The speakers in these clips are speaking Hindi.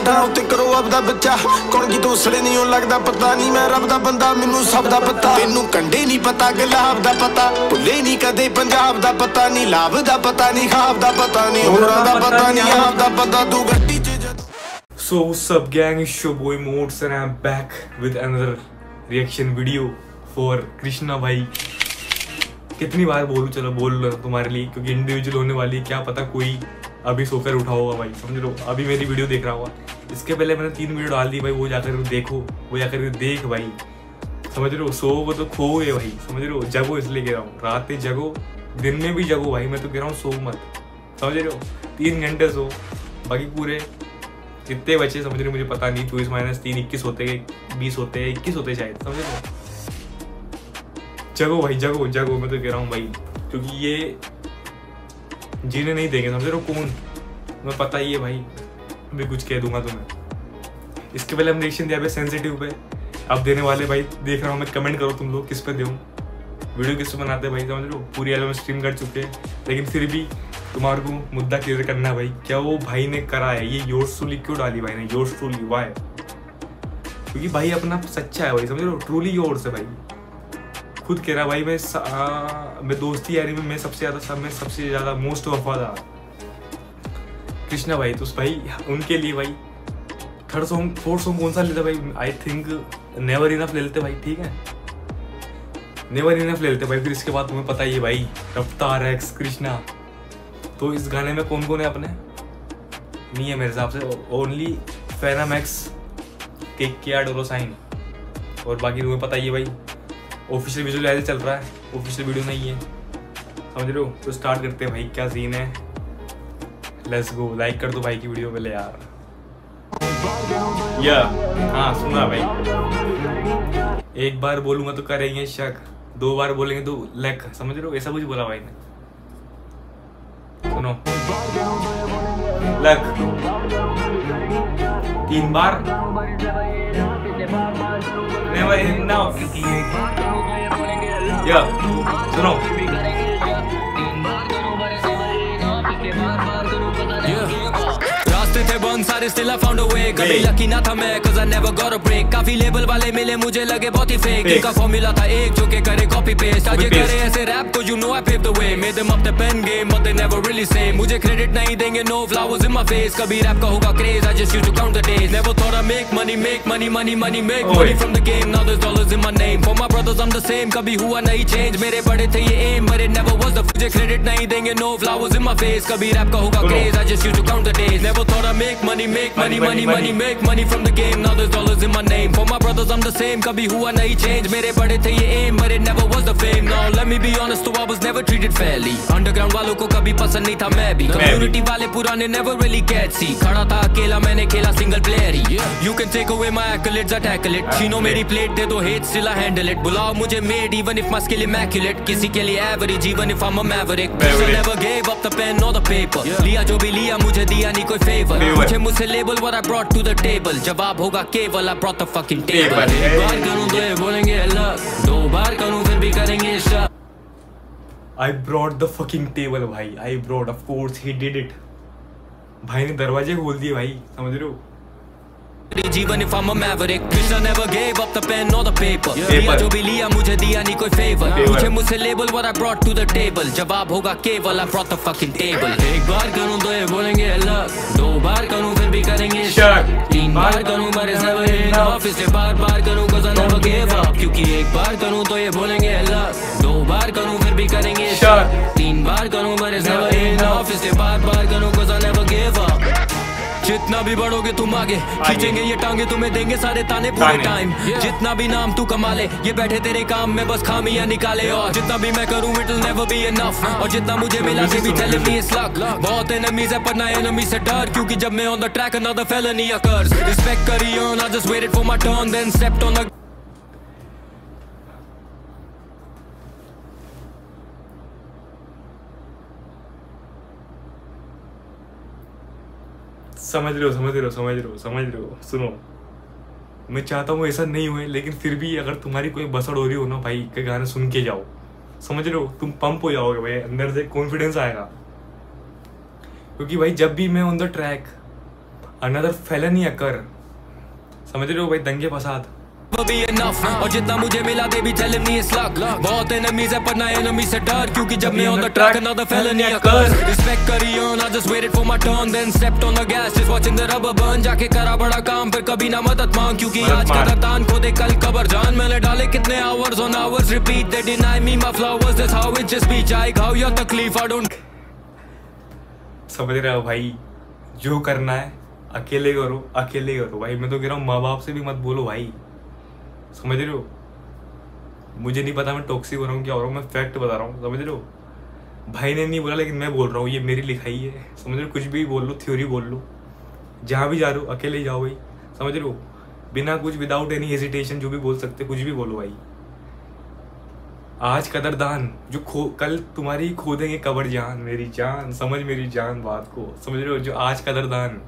बिठाओ ते करो अपदा बच्चा कौन की दूसरे नहीं लगदा पता नहीं मैं रब दा बंदा मैनू सब दा पता तेनू कंडे नहीं पता गुलाब दा पता भुले नहीं कदे पंजाब दा पता नहीं लाभ दा पता नहीं खाब दा पता नहीं होरां दा पता नहीं आप दा पता तू गड्डी च So what's up gang, it's your boy Modes and I'm back with another reaction video for Krishna भाई। कितनी बार बोलूं, चलो बोल लो तुम्हारे लिए क्योंकि इंडिविजुअल होने वाली है, क्या पता कोई अभी सोकर उठा होगा भाई, समझ लो अभी मेरी वीडियो देख रहा होगा। इसके पहले मैंने 3 वीडियो डाल दी भाई, वो जाकर देखो, वो जाकर देख भाई, समझ लो। सो वो तो खो गए भाई, समझ लो। जगो इसलिए कह रहा हूँ, रात में जगो दिन में भी जगो भाई, मैं तो कह रहा हूँ सो मत, समझ लो। 3 घंटे सो, बाकी पूरे कितने बचे समझ रहे मुझे पता नहीं। 24 - 3 21 होते हैं, 20 होते हैं, 21 होते शायद, समझ लो। जगो भाई जगो जगो, मैं तो कह रहा हूँ भाई, क्योंकि ये जीने नहीं देंगे, समझ लो। कौन, मैं पता ही है भाई, मैं कुछ कह दूंगा तुम्हें। इसके पहले हम रिएक्शन दिया सेंसिटिव पे, अब देने वाले भाई, देख रहा हूँ मैं। कमेंट करो तुम लोग किस पे दूँ, वीडियो किस पे बनाते भाई, समझ लो। पूरी एल्बम स्ट्रीम कर चुके हैं, लेकिन फिर भी तुम्हारे को मुद्दा क्लियर करना है भाई, क्या वो भाई ने करा है ये योर्स ट्रूली क्यों डाली भाई ने, योर्स ट्रूली वाई? क्योंकि भाई अपना सच्चा है भाई, समझ लो। ट्रूली योर्स है भाई, खुद कह रहा भाई मैं दोस्ती यारी में मैं सबसे ज्यादा मोस्ट वफादार कृष्णा भाई। तो उस भाई उनके लिए भाई फोर्थ सॉन्ग कौन सा लेते भाई? आई थिंक नेवर इनफ ले लेते भाई, ठीक है, नेवर इनफ ले लेते भाई। फिर इसके बाद तुम्हें पता ही है भाई, रफ्तार एक्स कृष्णा। तो इस गाने में कौन कौन है अपने? नहीं है मेरे हिसाब से, ओनली फैनम एक्स, के डोलो साइन, और बाकी तुम्हें पता ही है भाई। ऑफिशियल विजुअल ऐसे चल रहा है, ऑफिशियल वीडियो नहीं है, समझ लो। तो स्टार्ट करते हैं भाई, क्या सीन है, लेट्स गो। लाइक कर दो भाई की वीडियो पहले यार। हाँ सुना भाई, एक बार बोलूंगा तो करेंगे शक, 2 बार बोलेंगे तो लक, समझ लो। ऐसा कुछ बोला भाई ने, सुनो। लक 3 बार, नेवर इनफ, सुनो। थे बंद सारे still I found a way, कभी लकी ना था मैं cause I never got a break। काफी लेबल वाले मिले मुझे लगे बहुत ही फेक, इनका फॉर्मूला था एक जो के करे कॉपी पेस्ट, आज ये करे ऐसे रैप को you know I paved the way, made them up the pen game but they never really say। मुझे क्रेडिट नहीं देंगे, no flowers in my face, कभी रैप का होगा craze, I just used to count the days, never thought I make money from the game, now there's dollars in my name, for my brothers I'm the same, कभी हुआ नहीं change, मेरे बड़े थे ये aim but it never was the। मुझे क्रेडिट नहीं देंगे, no flowers in my face, कभी रैप का होगा craze, I just used to count the days, never thought I make money from the game, now there's dollars in my name, for my brothers I'm the same, कभी हुआ नहीं change, मेरे बड़े थे ये aim but it never was the fame। Now let me be honest, तो I was never treated fairly, underground वालों को कभी पसंद नहीं था मैं भी, community वाले पुराने never really get see, खड़ा था अकेला मैंने खेला single player he. You can take away my accolades, I tackle it, छीनो मेरी plate दे दो hate still I handle it, बुलाओ मुझे made even if my skill immaculate, किसी के लिए average even if I'm a maverick, I never gave up the pen or the paper, लिया जो भी लिया मुझे दिया नहीं कोई favor, मुझसे label what I brought to the table, जवाब होगा केवल I brought the fucking table। एक बार करूं तो ये बोलेंगे अलग, 2 बार करूं फिर भी करेंगे शक। I brought the fucking table भाई, I brought, of course he did it। भाई ने दरवाजे खोल दिए भाई, समझ रहे हो। जीवन if I'm a maverick, Krishna never gave up the pen or the paper, लिया जो भी लिया मुझे दिया नहीं कोई favor, पूछे मुझसे label what I brought to the table, जवाब होगा केवल I brought the fucking table। एक बार करूं तो ये बोलेंगे अलग, 2 बार करूं फिर भी करेंगे शक, 3 बार करूं but it's never enough, इसलिए बार करूं cause I never gave up, क्योंकि एक बार करूं तो ये बोलेंगे अलग, 2 बार करूं फिर भी करेंगे शक, 3 बार करूं but it's never enough, इसलिए बार करूं cause I never gave up। जितना भी बढ़ोगे तुम आगे, खींचेंगे ये टांगे, तुम्हें देंगे सारे ताने पूरे टाइम, जितना भी नाम तू कमा ले, ये बैठे तेरे काम में बस खामियां निकाले, और जितना भी मैं करूं it will never be enough, और जितना मुझे मिला से भी telling me it's luck, बहुत enemies है पर ना enemy से डर, क्योंकि जब मैं on the track another felony occurs, respect करी on, I just waited for my turn then stepped on the। समझ रहे हो। सुनो, मैं चाहता हूँ ऐसा नहीं हुए, लेकिन फिर भी अगर तुम्हारी कोई बसड़ हो रही हो ना भाई, के गाने सुन के जाओ, समझ रहे हो। तुम पंप हो जाओगे भाई, अंदर से कॉन्फिडेंस आएगा, क्योंकि भाई जब भी मैं ऑन द ट्रैक अनदर फेलनी अकर, समझ रहे हो भाई, दंगे फसाद। और जितना मुझे मिला दे भी tell me it's luck। बहुत enemies है पर ना enemy से डर, क्योंकि जब मैं on the track another felony occur। Respect करी on, I just waited for my turn, then stepped on the gas, just watching the rubber burn। जाके करा बड़ा काम फिर कभी ना मदद मांग, क्योंकि आज का दर्दान को दे कल कबर जान। मैंने डाले कितने hours on hours repeat, they deny me my flowers, that's how it just be। चाहे खाओ या तकलीफ I don't। समझ रहे हो भाई, जो करना है अकेले करो, अकेले करो भाई। मैं तो कह रहा हूँ माँ बाप से भी मत बोलो भाई, समझ रहे हो। मुझे नहीं पता मैं टॉक्सिक हो रहा हूँ क्या हो रहा हूँ, मैं फैक्ट बता रहा हूँ, समझ रहे हो। भाई ने नहीं बोला लेकिन मैं बोल रहा हूँ, ये मेरी लिखाई है, समझ रहे हो। कुछ भी बोल लो, थ्योरी बोल लो, जहाँ भी जा रहे हो अकेले ही जाओ भाई, समझ रहे हो। बिना कुछ, विदाउट एनी हेजिटेशन, जो भी बोल सकते कुछ भी बोलो भाई। आज कदरदान जो कल तुम्हारी खो देंगे कबर जान, मेरी जान, समझ मेरी जान बात को, समझ रहे हो। जो आज कदरदान,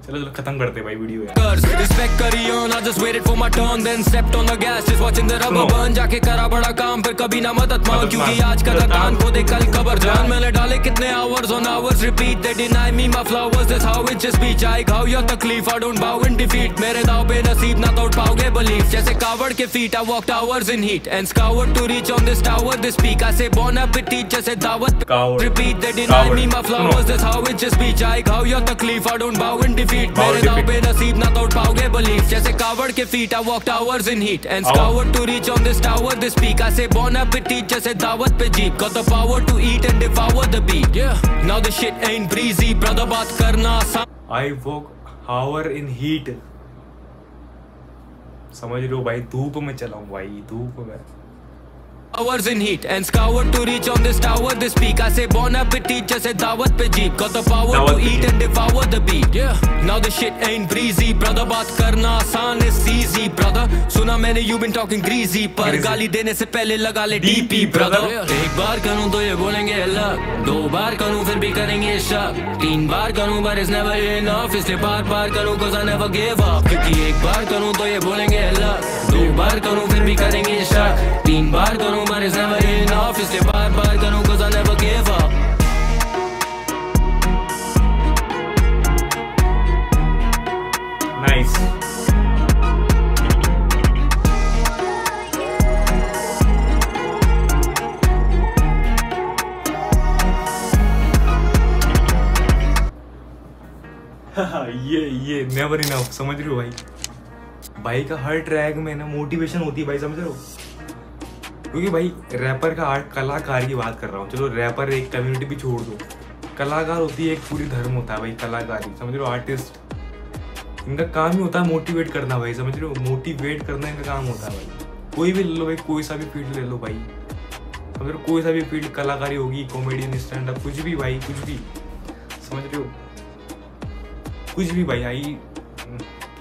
चलो खत्म करते भाई वीडियो यार। Respect करी on, I just waited for my turn, then stepped on the gas, just watching the rubber burn। जाके करा बड़ा काम फिर कभी ना मदद मांग, क्योंकि आज का दर्दान को दे कल कबर जान। मैंने डाले कितने hours on hours repeat, they deny me my flowers, that's how it just be। चाहे खाओ या तकलीफ I don't bow in defeat। मेरे दाव पे नसीब ना तोड़ पाओगे belief, जैसे कावड़ के feet I walked hours in heat and scoured to reach on this tower, this peak। I say bon appetit जैसे दावत repeat, they deny me my flowers, that's how it just be। चाहे खाओ या तकलीफ I don't bow in defeat। मेरे दाव पे नसीब ना तोड़ पाओगे belief, जैसे कावड़ के feet I walked hours in heat and scoured to reach on this tower, this peak। I say bon appetit जैसे दावत पे jeep, got the power to eat and devour the beat। Yeah, now the shit ain't breezy brother, बात करना आसान। I walk hour in heat, समझ रहे हो भाई, धूप में चला हूँ भाई, धूप में। Hours in heat and scoured to reach on this tower, this peak। I say bon appetit जैसे दावत पे jeep, got the power to eat and devour the beat। Yeah, now the shit ain't breezy brother, बात करना आसान is easy brother। सुना मैंने you been talking greasy, पर गाली देने से पहले लगा ले DP brother। एक बार करूँ तो ये बोलेंगे अलग, दो बार करूँ फिर भी करेंगे शक, तीन बार करूँ but it's never enough, इसलिए बार बार करूँ cause I never give up। क्योंकि एक बार करूँ तो ये बोलेंगे अलग, दो बार करूँ फिर भी करेंगे शक, तीन बार करूँ but it's never enough, इसलिए बार बार करूँ cause I never give up। Nice। ये नेवर इनफ, समझ रहे हो भाई। भाई का हर ट्रैक में ना मोटिवेशन होती है भाई, समझ रहे हो। क्योंकि भाई रैपर का आर्ट, कलाकार की बात कर रहा हूँ, चलो रैपर एक कम्युनिटी भी छोड़ दो, कलाकार होती है एक पूरी धर्म होता है भाई, कलाकारी, समझ रहे हो। आर्टिस्ट, इनका काम ही होता है मोटिवेट करना भाई, समझ रहे हो। मोटिवेट करना इनका काम होता है भाई। कोई भी ले लो भाई, कोई सा भी फील्ड ले लो भाई, समझ रहे हो। कोई सा भी फील्ड, कलाकारी होगी, कॉमेडियन, स्टैंड अप, कुछ भी भाई, कुछ भी, समझ रहे हो। कुछ भी भाई, आई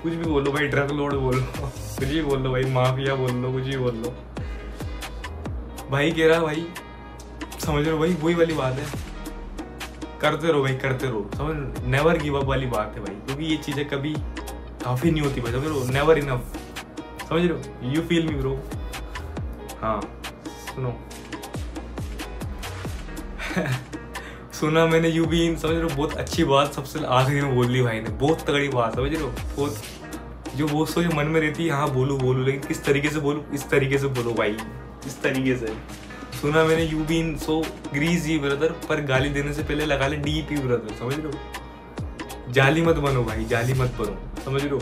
कुछ भी बोलो भाई, ड्रग लॉर्ड बोलो, कुछ भी बोल लो भाई, माफिया बोल लो, कुछ भी बोल लो भाई। कह रहा भाई, समझ रहे हो भाई, वही वाली बात है, करते रहो भाई, करते रहो, समझ, नेवर गिव अप वाली बात है भाई। क्योंकि ये चीजें कभी काफी नहीं होती भाई, समझ रहे हो। नेवर इनफ, समझ रहे हो। You feel me bro. हाँ सुनो सुना मैंने यू बीन, समझ रहे हो। बहुत अच्छी बात सबसे आखिरी में बोल ली भाई ने, बहुत तगड़ी बात, समझ रहे हो। बहुत जो वो सोच मन में रहती है, हाँ बोलूँ बोलूँ, लेकिन किस तरीके से बोलूँ, इस तरीके से बोलो भाई, इस तरीके से। सुना मैंने you been so greasy brother, पर गाली देने से पहले लगा ले डीपी ब्रदर, समझ रहे हो। जाली मत बनो भाई, जाली मत बनो, समझ रहे हो।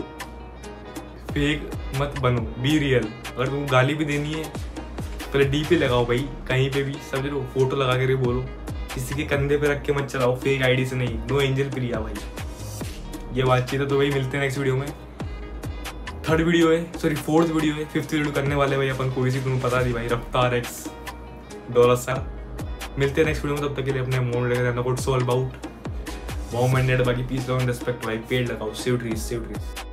फेक मत बनो, बी रियल। अगर तुमको गाली भी देनी है पहले डीपी लगाओ भाई, कहीं पे भी, समझ रहे हो। फोटो लगा के बोलो, किसी के कंधे पे रख के मत चलाओ, फेक आईडी से नहीं। नो एंजल प्रिया भाई, ये बातचीत है। तो भाई मिलते हैं नेक्स्ट वीडियो में। थर्ड वीडियो है, सॉरी फोर्थ वीडियो है, फिफ्थ वीडियो करने वाले भाई अपन, कोई सी तुम्हें पता नहीं भाई, रफ्तार एक्स $. मिलते हैं नेक्स्ट वीडियो में, तब तक के लिए अपने मोड लेकर रहना। Good so about mom and dad, बाकी पीस लव एंड रिस्पेक्ट भाई। पेड़ लगाओ, सेव ट्रीज, सेव ट्रीज।